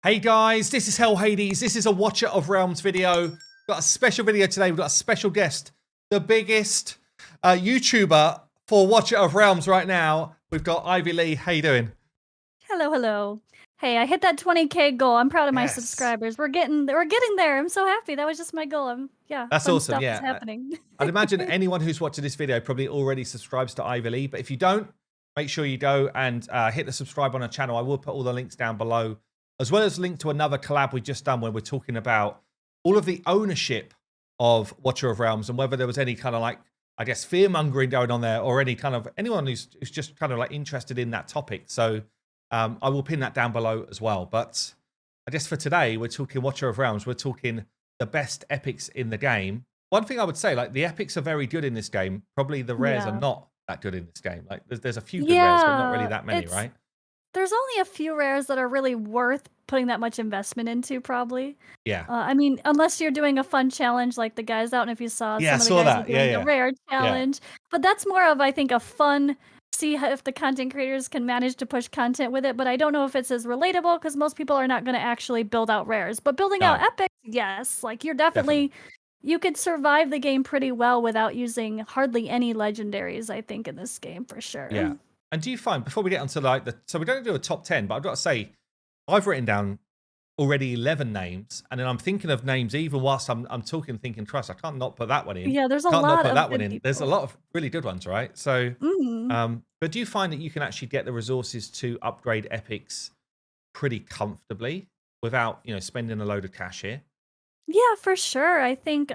Hey guys, this is Hell Hades. This is a Watcher of Realms video. Got a special video today. We've got a special guest, the biggest YouTuber for Watcher of Realms right now. We've got Ivy Lee. How you doing? Hello, hello. Hey, I hit that 20K goal. I'm proud of my Yes, subscribers. We're getting there. I'm so happy. That was just my goal. Yeah, that's fun awesome. stuff is Yeah, happening. I'd imagine anyone who's watching this video probably already subscribes to Ivy Lee. But if you don't, make sure you go and hit the subscribe on our channel. I will put all the links down below, as well as a link to another collab we just done where we're talking about all of the ownership of Watcher of Realms and whether there was any kind of like, I guess, fear mongering going on there, or any kind of anyone who's just kind of like interested in that topic. So I will pin that down below as well. But I guess for today, we're talking Watcher of Realms. We're talking the best epics in the game. One thing I would say, like, the epics are very good in this game. Probably the rares are Yeah. not that good in this game. Like, there's a few good rares, but not really Yeah, that many, right? there's only a few rares that are really worth putting that much investment into, probably. Yeah. I mean, unless you're doing a fun challenge like the guys out, and if you saw Yeah, I some of the saw guys are that. Yeah, doing the yeah. rare Yeah. challenge, but that's more of, I think, a fun see how, if the content creators can manage to push content with it, but I don't know if it's as relatable because most people are not going to actually build out rares. But building out No, epics, yes, like definitely. you could survive the game pretty well without using hardly any legendaries, I think, in this game for sure. Yeah. And do you find, before we get onto like so we don't do a top 10, but I've got to say, I've written down already 11 names, and then I'm thinking of names even whilst I'm talking, thinking, Christ, I can't not put that one in. Yeah, there's a Can't not lot put of that one good in. There's a people. lot of really good ones, right? So, Mhm. but do you find that you can actually get the resources to upgrade epics pretty comfortably without, spending a load of cash here? Yeah, for sure. I think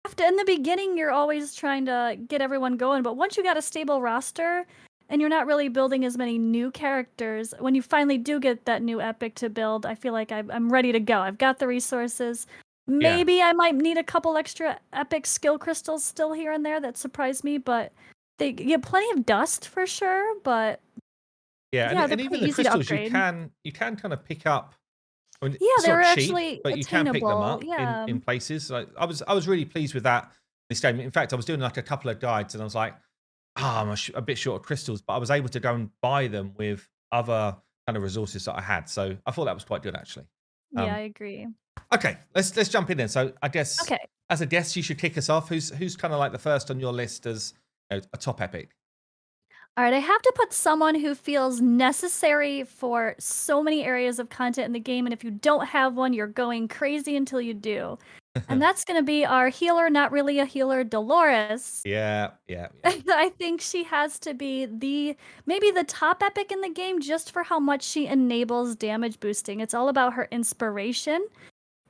after in the beginning you're always trying to get everyone going, but once you got a stable roster and you're not really building as many new characters, when you finally do get that new epic to build, I feel like I'm ready to go. I've got the resources. Yeah. Maybe I might need a couple extra epic skill crystals still here and there that surprise me, but they get plenty of dust for sure, but Yeah, and yeah, they're and pretty even the easy to crystals upgrade. you can kind of pick up. I mean, Yeah, it's they not were cheap, actually but you can pick them attainable. up Yeah. in places. Like I was really pleased with that this game. In fact, I was doing like a couple of guides, and I was like, I'm a bit short of crystals, but I was able to go and buy them with other kind of resources that I had. So I thought that was quite good, actually. Yeah, I Um, agree. okay, let's jump in then. So I guess Okay. as a guest, you should kick us off. Who's kind of like the first on your list as a top epic? All right, I have to put someone who feels necessary for so many areas of content in the game, and if you don't have one, you're going crazy until you do. And that's going to be our healer, not really a healer, Dolores. Yeah, yeah, yeah, I think she has to be maybe the top epic in the game just for how much she enables damage boosting. It's all about her inspiration,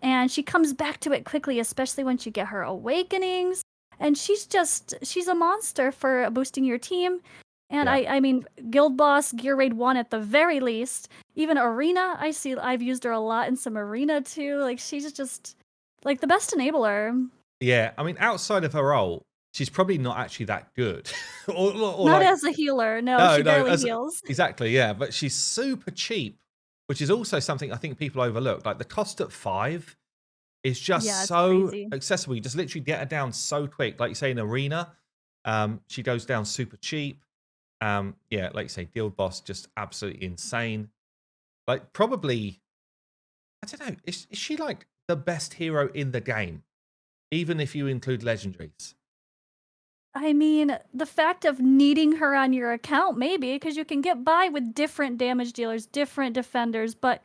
and she comes back to it quickly, especially when you get her awakenings. And she's a monster for boosting your team. And yeah. I mean, Guild Boss, Gear Raid 1 at the very least. Even Arena, I've used her a lot in some Arena too. Like, she's just, like, the best enabler. Yeah, I mean, outside of her role, she's probably not actually that good, or Not like as a healer, no, no, she no, barely as heals. exactly, yeah. But she's super cheap, which is also something I think people overlook. Like the cost at 5 is just Yeah, it's so crazy. accessible. You just literally get her down so quick. Like you say in Arena, she goes down super cheap. Yeah, like you say, Guild Boss just absolutely insane. Like probably, I don't know, is she like the best hero in the game, even if you include legendaries? I mean, the fact of needing her on your account, maybe, because you can get by with different damage dealers, different defenders, but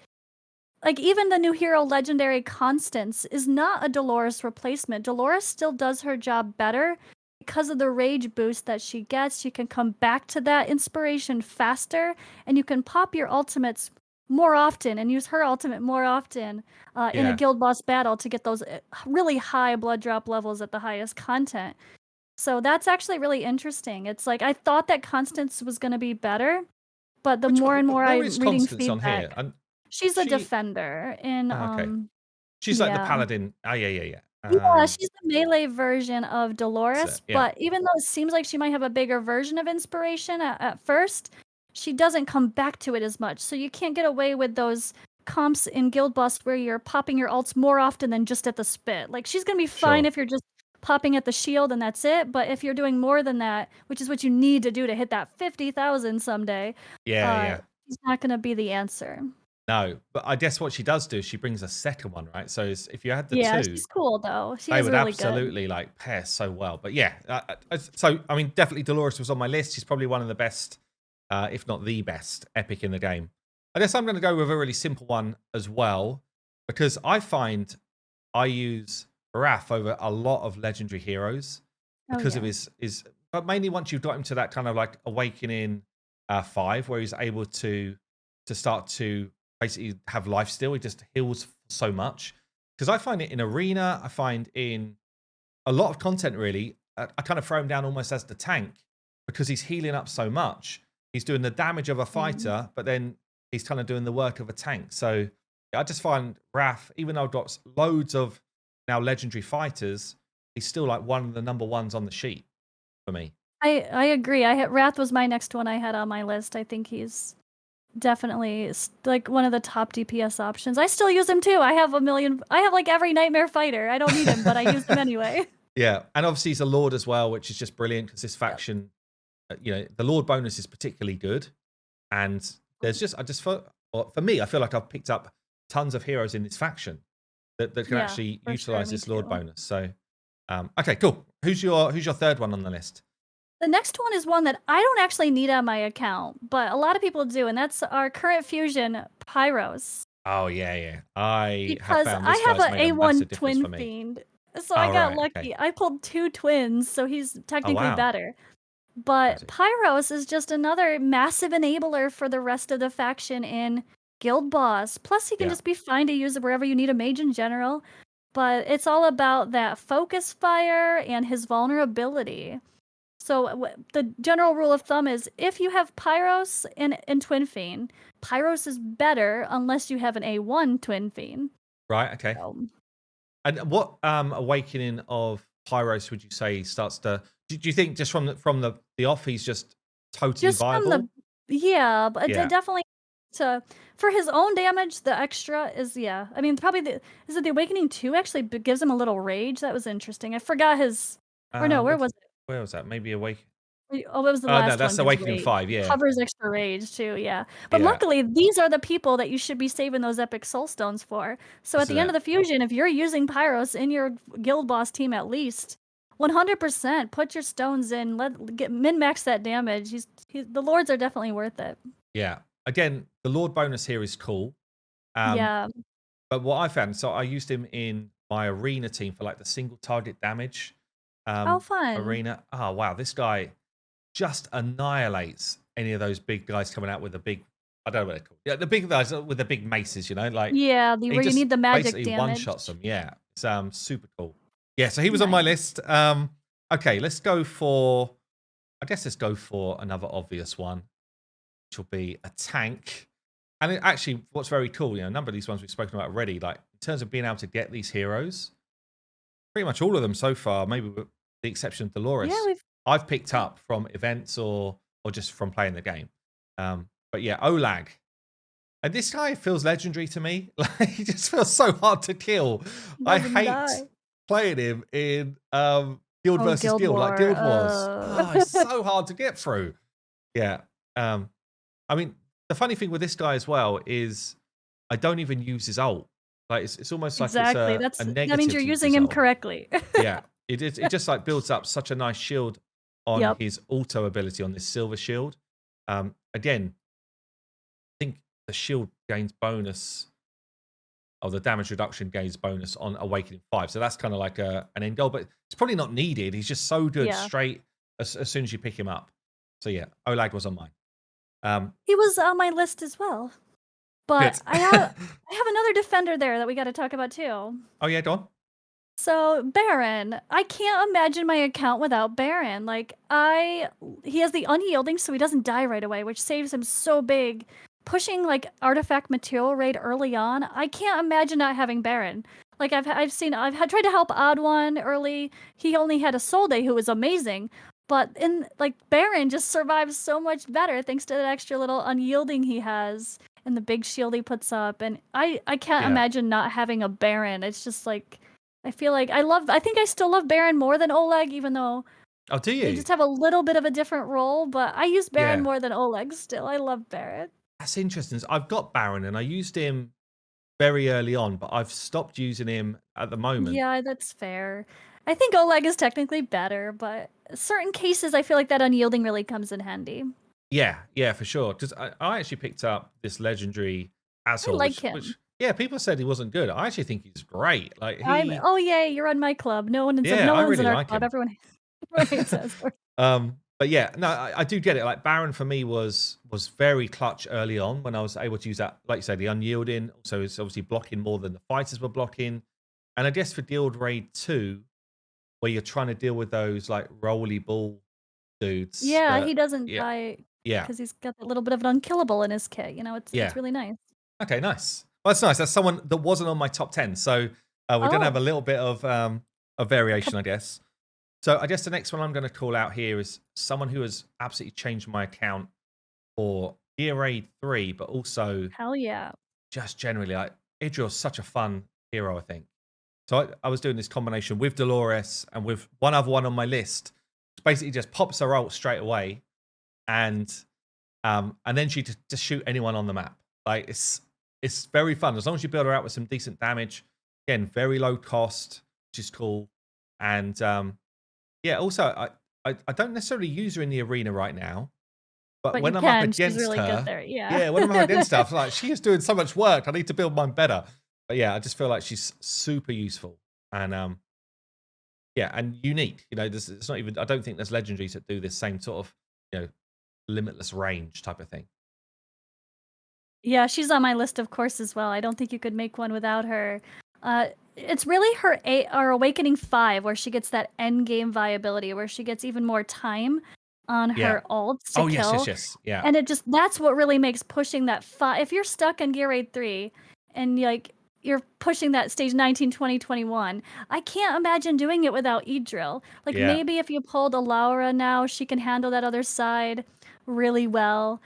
like, even the new hero Legendary Constance is not a Dolores replacement. Dolores still does her job better because of the rage boost that she gets. You can come back to that inspiration faster, and you can pop your ultimates more often and use her ultimate more often in a Yeah. guild boss battle to get those really high blood drop levels at the highest content. So that's actually really interesting. It's like I thought that Constance was going to be better, but the Which more and more where I'm is reading Constance on here? feedback, And she's a she defender in, okay. She's like the yeah. paladin. Oh, yeah, yeah, yeah. Yeah, she's the melee version of That's it. Dolores, Yeah. but even though it seems like she might have a bigger version of inspiration at first, she doesn't come back to it as much. So you can't get away with those comps in Guild Boss where you're popping your ults more often than just at the spit. Like, she's gonna be fine Sure. if you're just popping at the shield and that's it, but if you're doing more than that, which is what you need to do to hit that 50,000 someday, Yeah, uh, yeah. she's not gonna be the answer. No, but I guess what she does do is she brings a second one, right? So if you had the Yeah, two, she's cool though. She they is would really good. absolutely like pair so well. But yeah, so I mean, definitely Dolores was on my list. She's probably one of the best, if not the best, epic in the game. I guess I'm going to go with a really simple one as well, because I find I use Wrath over a lot of legendary heroes Oh because of yeah. but mainly once you've got him to that kind of like awakening 5, where he's able to start to basically have life steal. He just heals so much. Because I find it in arena, I find in a lot of content really, I kind of throw him down almost as the tank because he's healing up so much. He's doing the damage of a Same. fighter, but then he's kind of doing the work of a tank. So I just find Wrath, even though I've got loads of now legendary fighters, he's still like one of the number ones on the sheet for me. I agree. I had Wrath was my next one I had on my list. I think he's definitely like one of the top DPS options. I still use him too. I have like every nightmare fighter. I don't need him, but I use him anyway. Yeah, and obviously he's a Lord as well, which is just brilliant because this Yep. faction, the Lord bonus is particularly good. And there's just, for me, I feel like I've picked up tons of heroes in this faction that can Yeah, actually for sure. utilize Me this Lord too. bonus. So, okay, cool. Who's your third one on the list? The next one is one that I don't actually need on my account, but a lot of people do, and that's our current fusion, Pyros. Oh yeah, yeah. I have Because found this I have guy's a made a massive A1 difference for twin me. fiend, so I Oh got right, okay. lucky. I pulled 2 twins, so he's Oh technically wow. better. But Magic. Pyros is just another massive enabler for the rest of the faction in Guild Boss. Plus, he can Yeah. just be fine to use wherever you need a mage in general. But it's all about that focus fire and his vulnerability. So the general rule of thumb is if you have Pyros and Twin Fiend, Pyros is better unless you have an A1 Twin Fiend. Right. Okay. So And what awakening of Pyros would you say starts to? Do you think just from the off he's just totally just from viable? the yeah, but Yeah. definitely to for his own damage, the extra is yeah. I mean, probably is it the Awakening 2 actually gives him a little rage? That was interesting. I forgot his or no, where What? was it? Where was that? Maybe awake. Oh, it was the No, last one that's gives Awakening rage. 5. It Yeah. covers extra rage too, yeah. But Yeah. luckily, these are the people that you should be saving those epic soul stones for. So at This is the end it. of the fusion, if you're using Pyros in your guild boss team at least, 100% put your stones in, get min-max that damage. The lords are definitely worth it. Yeah. Again, the Lord bonus here is cool. Um, Yeah. but what I found, so I used him in my arena team for like the single target damage Oh, fun. arena. Oh wow, this guy just annihilates any of those big guys coming out with a big. I don't know what they're called. Yeah, the big guys with the big maces. Like Yeah, he where you just need the magic basically one shots damage. them. Yeah, it's super cool. Yeah, so he was on my Nice. list. Okay, let's go for. I guess let's go for another obvious one, which will be a tank. And actually, what's very cool, a number of these ones we've spoken about already, like in terms of being able to get these heroes, pretty much all of them so far, maybe with the exception of Yeah, Dolores, we've I've picked up from events or just from playing the game. But yeah, Olag. And this guy feels legendary to me. Like he just feels so hard to kill. I doesn't hate die. playing him in Guild Oh, versus Guild Guild, like War. Guild Wars. Oh, it's so hard to get through. Yeah. I mean, the funny thing with this guy as well is I don't even use his ult. Like it's almost like it's Exactly. a That means negative you're to use using his him ult. correctly. Yeah, it just like builds up such a nice shield on Yep. his auto ability on this silver shield. Again, I think the shield gains bonus, or the damage reduction gains bonus on Awakening 5. So that's kind of like an end goal, but it's probably not needed. He's just so good Yeah. straight as soon as you pick him up. So yeah, Olag was on mine. He was on my list as well. Good. But I have another defender there that we gotta talk about too. Oh yeah, go on. So, Baron. I can't imagine my account without Baron. He has the unyielding, so he doesn't die right away, which saves him so big. Pushing like artifact material raid early on, I can't imagine not having Baron. Like I've had tried to help Odd One early. He only had a Soul Day who was amazing, but in like Baron just survives so much better thanks to that extra little unyielding he has and the big shield he puts up. And I can't Yeah. imagine not having a Baron. It's just like I feel like I think I still love Baron more than Oleg, even though Oh, do they you? just have a little bit of a different role, but I use Baron Yeah. more than Oleg still. I love Baron. That's interesting. I've got Baron, and I used him very early on, but I've stopped using him at the moment. Yeah, that's fair. I think Oleg is technically better, but certain cases I feel like that unyielding really comes in handy. Yeah, yeah, for sure. Because I actually picked up this legendary I Azul, like which him. yeah, people said he wasn't good. I actually think he's great. Like I'm he, oh yay, you're on my club. yeah, No I one's in really our like club. him. Everyone hates us. But yeah, no, I do get it. Like Baron for me was very clutch early on when I was able to use that, like you say, the unyielding. So it's obviously blocking more than the fighters were blocking. And I guess for Guild Raid 2, where you're trying to deal with those like roly ball dudes Yeah, that he doesn't yeah, die yeah, because he's got a little bit of an unkillable in his kit. It's yeah. really nice. Okay, nice. Well, that's nice. That's someone that wasn't on my top 10. So we're going to have Oh, a little bit of co- variation, I guess. So I guess the next one I'm going to call out here is someone who has absolutely changed my account for Gear Raid 3, but also hell yeah. just generally. Like, Idril's such a fun hero, I think. So I was doing this combination with Dolores and with one other one on my list. Basically just pops her ult straight away and then she just shoot anyone on the map. Like it's very fun as long as you build her out with some decent damage. Again, very low cost, which is cool. And yeah, also I don't necessarily use her in the arena right now, but But you when I'm up can. She's against really good her, there. Yeah. yeah, when I'm up against her, I'm like she is doing so much work. I need to build mine better. But yeah, I just feel like she's super useful and yeah, and unique. You know, it's not even. I don't think there's legendaries that do this same sort of limitless range type of thing. Yeah, she's on my list, of course, as well. I don't think you could make one without her. It's really her Awakening 5 where she gets that end game viability, where she gets even more time on Yeah. her ults to Oh yes, yes, kill. yes. Yeah. And that's what really makes pushing that 5. If you're stuck in Gear Raid 3 and you're pushing that stage 19, 20, 21, I can't imagine doing it without Edril. Like Yeah. maybe if you pulled a Laura now, she can handle that other side really well.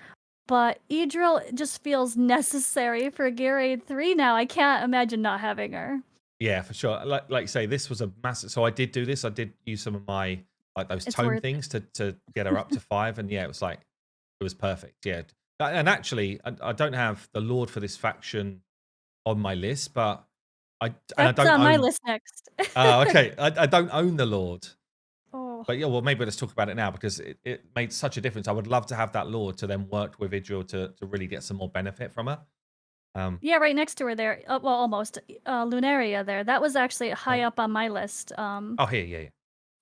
But Idril just feels necessary for Gear Raid 3 now. I can't imagine not having her. Yeah, for sure. Like you say, this was a massive. So I did do this. I did use some of my like those It's tome worth things to get her up to 5, and yeah, it was like it was perfect. Yeah, and actually, I don't have the Lord for this faction on my list, but I That's don't on my own. list next. Okay, I don't own the Lord, Oh. but yeah, well maybe let's talk about it now because it made such a difference. I would love to have that Lord to then work with Idril to really get some more benefit from her. Um, Yeah, right next to her there. Well, almost. Lunaria there. That was actually high oh, up on my list. oh here, yeah, yeah,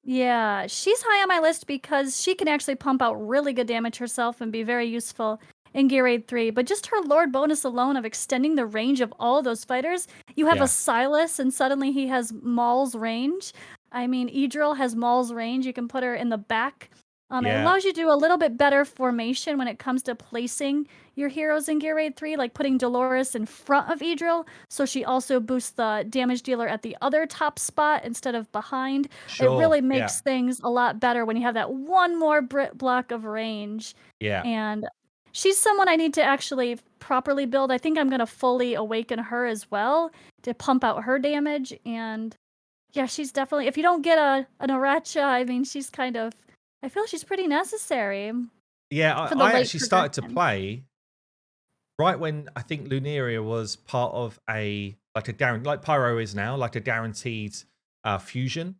Yeah, she's high on my list because she can actually pump out really good damage herself and be very useful in Gear Raid 3. But just her Lord bonus alone of extending the range of all those fighters, you have a yeah, Silas and suddenly he has Maul's range. I mean, Idril has Maul's range. You can put her in the back. It yeah, allows you to do a little bit better formation when it comes to placing your heroes in Gear Raid 3, like putting Dolores in front of Idril, so she also boosts the damage dealer at the other top spot instead of behind. It sure, really yeah, makes things a lot better when you have that one more block of range. yeah. And she's someone I need to actually properly build. I think I'm going to fully awaken her as well to pump out her damage. And yeah, she's definitely, if you don't get an Aracha, I mean, she's kind of, I feel she's pretty necessary Yeah, for the I late actually started to progression. play right when I think Lunaria was part of a like a guarantee, like Pyro is now, like a guaranteed fusion,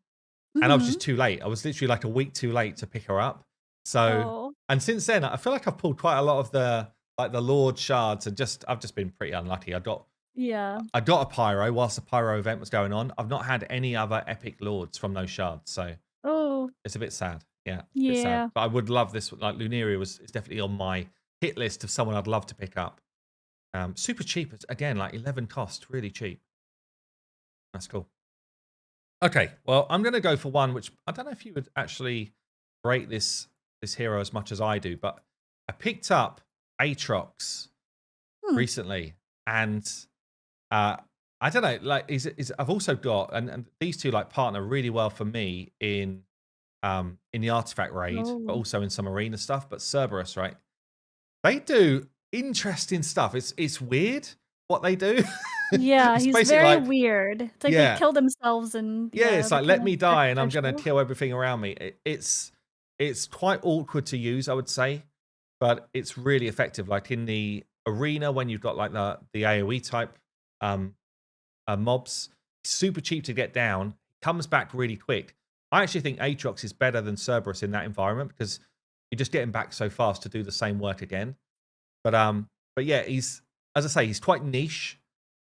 and I was just Hmm. too late. I was literally like a week too late to pick her up. So, Oh, and since then, I feel like I've pulled quite a lot of the like the Lord shards, and I've just been pretty unlucky. yeah. I got a Pyro whilst the Pyro event was going on. I've not had any other epic Lords from those shards, so Oh, it's a bit sad. Yeah, a bit sad. yeah. But I would love this. Like Lunaria is definitely on my hit list of someone I'd love to pick up. Super cheap again, like 11 cost, really cheap. That's cool. Okay, well, I'm going to go for one which I don't know if you would actually rate this hero as much as I do, but I picked up Aatrox Hmm. recently, and uh, I don't know, like I've also got and these two like partner really well for me in the artifact raid, but Oh. also in some arena stuff. But Cerberus, right? They do interesting stuff. It's weird what they do. Yeah, It's he's basically very like, weird. It's like they yeah, kill themselves and yeah. yeah, It's they like kind let of me die and I'm gonna existential. kill everything around me. It's quite awkward to use, I would say, but it's really effective. Like in the arena when you've got like the AoE type um, mobs. Super cheap to get down. Comes back really quick. I actually think Aatrox is better than Cerberus in that environment because you just get him back so fast to do the same work again. But yeah, he's, as I say, he's quite niche.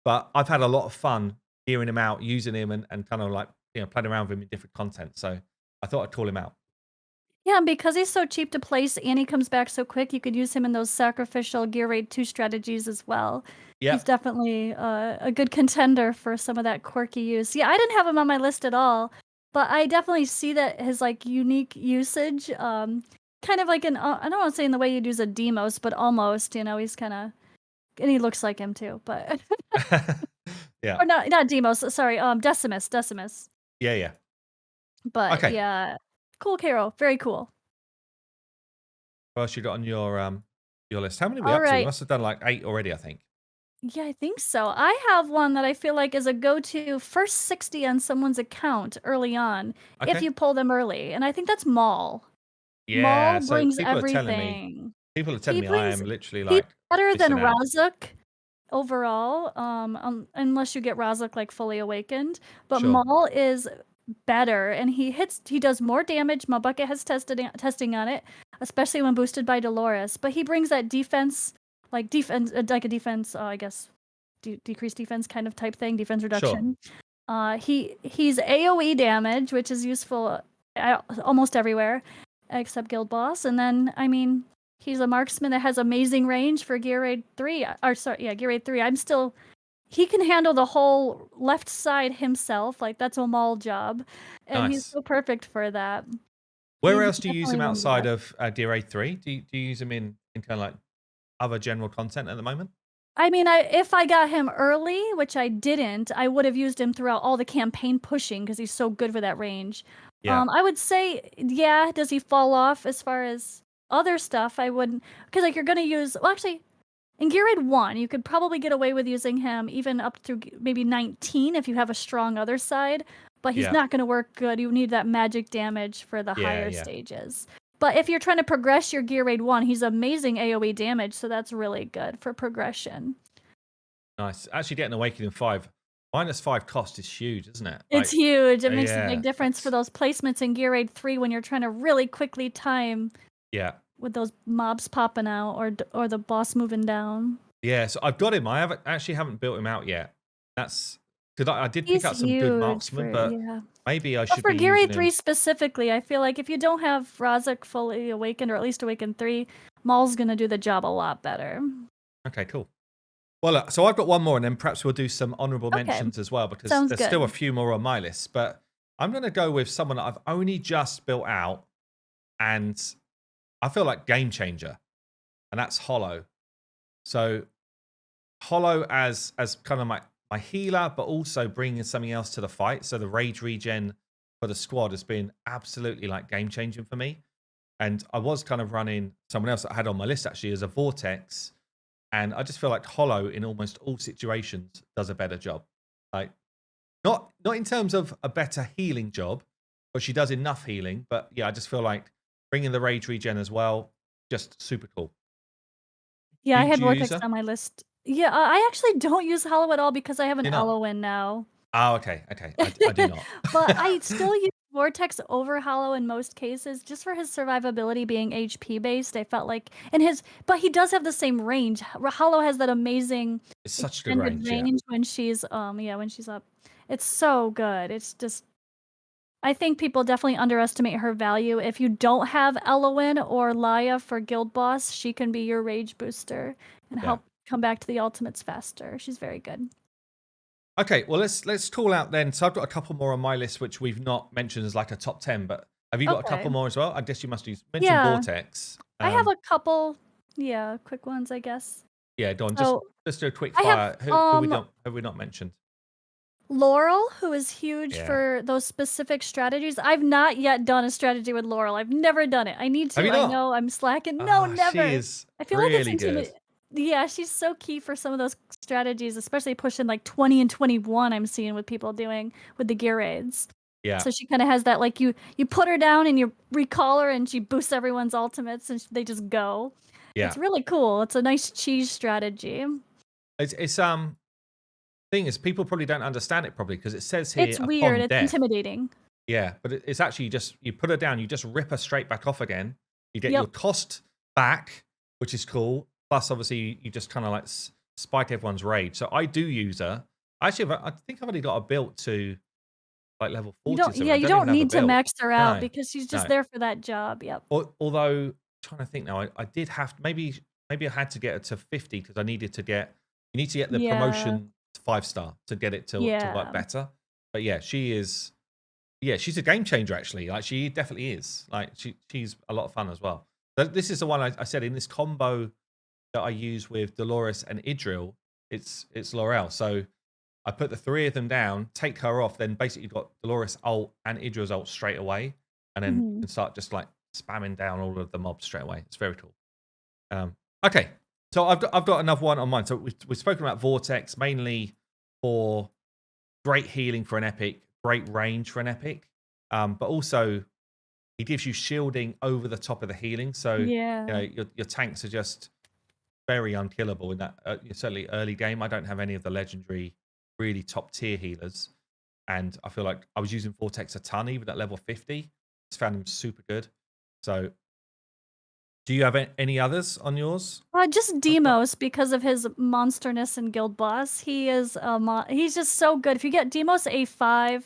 But I've had a lot of fun hearing him out, using him, and kind of like playing around with him in different content. So I thought I'd call him out. Yeah, and because he's so cheap to place and he comes back so quick, you could use him in those sacrificial Gear Raid 2 strategies as well. He's Yep. definitely a good contender for some of that quirky use. Yeah, I didn't have him on my list at all, but I definitely see that his like unique usage, kind of like I don't want to say in the way you'd use a Demos, but almost, he's kind of, and he looks like him too, but Yeah. or not Demos, sorry, Decimus. Yeah. Yeah. But Okay. yeah, cool Carol, very cool. What else you got on your list? How many are we All up to? We right. must have done like 8 already, I think. Yeah, I think so. I have one that I feel like is a go-to first 60 on someone's account early on, if Okay. you pull them early. And I think that's Maul. Yeah. Maul So brings people are telling he me I brings am literally he's like better than missing out. Razuk overall, unless you get Razuk like fully awakened. But Sure. Maul is better and he does more damage. My bucket has testing on it, especially when boosted by Dolores. But he brings that defense, like like a defense, I guess decreased defense kind of type thing, defense Sure. reduction. He's AoE damage, which is useful almost everywhere except Guild Boss. And then I mean, he's a marksman that has amazing range for Gear Raid 3. Or sorry, yeah, Gear Raid 3. He can handle the whole left side himself. Like that's a Maul job, and he's Nice. so perfect for that. Where He's else do you use definitely him one of the outside best. of DRA 3? Do you use him in kind of like other general content at the moment? I mean, if I got him early, which I didn't, I would have used him throughout all the campaign pushing because he's so good for that range. Yeah. I would say, yeah, does he fall off as far as other stuff? I wouldn't, because like you're gonna use. Well, actually, in Gear Raid 1, you could probably get away with using him even up to maybe 19 if you have a strong other side, but he's Yeah. not going to work good. You need that magic damage for the Yeah. higher Yeah. stages. But if you're trying to progress your Gear Raid 1, he's amazing AoE damage, so that's really good for progression. Nice. Actually, getting Awakening 5 -5 cost is huge, isn't it? It's huge. It makes a big Yeah. difference for those placements in Gear Raid 3 when you're trying to really quickly time Yeah. with those mobs popping out or the boss moving down. Yeah. So I've got him. I haven't built him out yet. That's because I did pick He's out some good huge marksmen, for but yeah. maybe I But should for be Geary using him. 3 specifically, I feel like if you don't have Razak fully awakened, or at least awakened 3, Maul's gonna do the job a lot better. Okay, cool. Well, so I've got one more, and then perhaps we'll do some honourable Okay, mentions as well, because sounds there's still a good. few more on my list. But I'm going to go with someone that I've only just built out, and I feel like game changer, and that's Hollow. So Hollow as kind of my healer, but also bringing something else to the fight. So the rage regen for the squad has been absolutely like game changing for me. And I was kind of running someone else that I had on my list actually as a Vortex. And I just feel like Hollow in almost all situations does a better job. Like not in terms of a better healing job, but she does enough healing. But yeah, I just feel like bringing the rage regen as well, just super cool. Yeah, I had Do you use Vortex her? on my list. Yeah, I actually don't use Hollow at all because I have an Do you not? Elowen now. Oh, okay. I do not. But I still use Vortex over Hollow in most cases, just for his survivability being HP based. I felt like, but he does have the same range. Hollow has that amazing It's such a good extended range. Yeah. range when she's up. It's so good. It's just, I think people definitely underestimate her value. If you don't have Elowen or Laya for Guild Boss, she can be your rage booster and Yeah. help come back to the ultimates faster. She's very good. Okay, well let's call out then. So I've got a couple more on my list which we've not mentioned as like a top 10, but have you got a Okay. couple more as well? I guess you must use mention Yeah. Vortex. I have a couple, yeah, quick ones, I guess. Yeah, go on. So Just do a quick I have fire. Who we don't have we not mentioned? Laurel, who is huge Yeah. for those specific strategies. I've not yet done a strategy with Laurel. I've never done it. I need Have to. you I not? know I'm slacking. No, Ah, she never. is I feel like it's really good. intimidating. Yeah, she's so key for some of those strategies, especially pushing like 20 and 21 I'm seeing with people doing with the gear raids. Yeah. So she kind of has that like you put her down and you recall her and she boosts everyone's ultimates and they just go. Yeah. It's really cool. It's a nice cheese strategy. It's thing is people probably don't understand it probably because it says here It's weird. upon It's death. intimidating. Yeah, but it's actually just you put her down, you just rip her straight back off again. You get your Yep. cost back, which is cool. Plus, obviously, you just kind of like spike everyone's rage. So I do use her. Actually, I think I've only got her built to like level You 40 don't something. yeah, I you don't even don't have her need to built. max her out No, because she's just no. there for that job. Yep. Although trying to think now, I did have maybe I had to get her to 50 because I needed to get you need to get the Yeah. promotion to 5-star to get it to work Yeah. better. But yeah, she's a game changer actually. Like she definitely is. Like she's a lot of fun as well. But this is the one I said in this combo that I use with Dolores and Idril. It's Laurel. So I put the three of them down, take her off, then basically you've got Dolores ult and Idril's ult straight away, and then you Mhm. can start just like spamming down all of the mobs straight away. It's very cool. Okay, so I've got another one on mine. So we've spoken about Vortex mainly for great healing for an epic, great range for an epic, but also he gives you shielding over the top of the healing. So Yeah. you know your tanks are just very unkillable in that certainly early game. I don't have any of the legendary, really top tier healers, and I feel like I was using Vortex a ton even at level 50. Just found him super good. So, do you have any others on yours? Just I've got Demos because of his monsterness in Guild Boss. He is he's just so good. If you get Demos A5,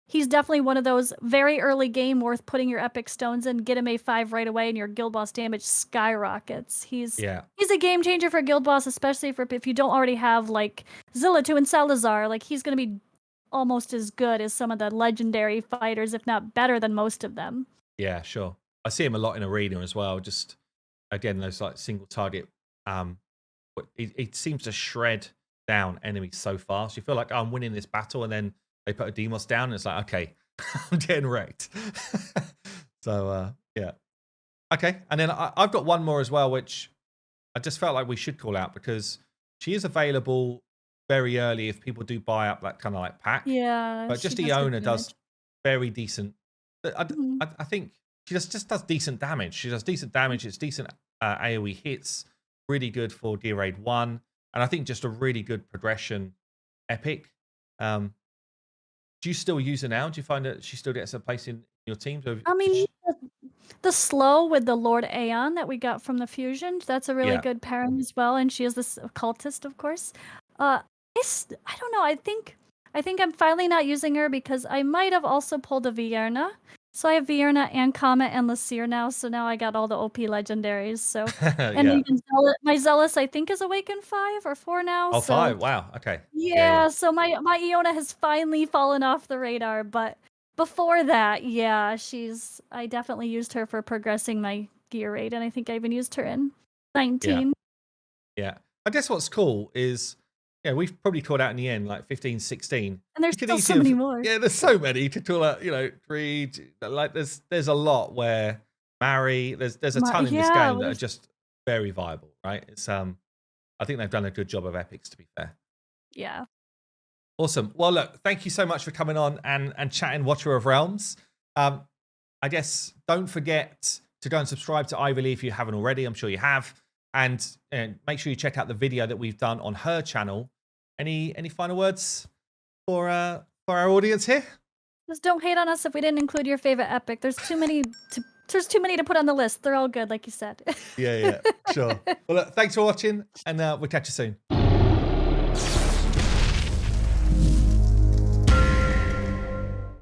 he's definitely one of those very early game worth putting your epic stones in. Get him A5 right away, and your Guild Boss damage skyrockets. yeah, He's a game changer for Guild Boss, especially for if you don't already have like Zillatu and Salazar. Like he's gonna be almost as good as some of the legendary fighters, if not better than most of them. yeah, sure. I see him a lot in arena as well. Just again those like single target. But it seems to shred down enemies so fast. You feel like, oh, I'm winning this battle, and then they put a Demos down, and it's like, okay, I'm getting wrecked. So yeah, okay. And then I've got one more as well, which I just felt like we should call out because she is available very early if people do buy up that kind of like pack. Yeah, But she just does good Iona does damage. very decent. Mhm. I think she just does decent damage. She does decent damage. It's decent AoE hits. Really good for Gear Raid 1. And I think just a really good progression epic. Um, do you still use her now? Do you find that she still gets a place in your teams? I mean, the slow with the Lord Aeon that we got from the fusion, that's a really Yeah. good pairing as well, and she is this occultist, of course. Uh, I don't know. I think I'm finally not using her because I might have also pulled a Vierna. So I have Vierna and Comet and Lasir now. So now I got all the OP legendaries. So and Yeah. even my Zealous I think is Awaken 5 or 4 now. Oh, So 5. Wow. Okay. Yeah, yeah. yeah, so my Iona has finally fallen off the radar, but before that, yeah, I definitely used her for progressing my gear rate, and I think I even used her in Yeah. 19. Yeah. I guess what's cool is, yeah, we've probably called out in the end like 15, 16. And there's You could still so easily many have, more. yeah, there's so many. You could call out, Creed, like there's a lot where Mary, there's a ton in this Yeah, game that are just very viable, right? It's I think they've done a good job of epics to be fair. yeah. Awesome. Well, look, thank you so much for coming on and chatting Watcher of Realms. I guess don't forget to go and subscribe to Ivy Lee if you haven't already. I'm sure you have. And make sure you check out the video that we've done on her channel. Any final words for our audience here? Just don't hate on us if we didn't include your favorite epic. There's too many to put on the list. They're all good, like you said. Yeah, sure. Well, look, thanks for watching, and we'll catch you soon.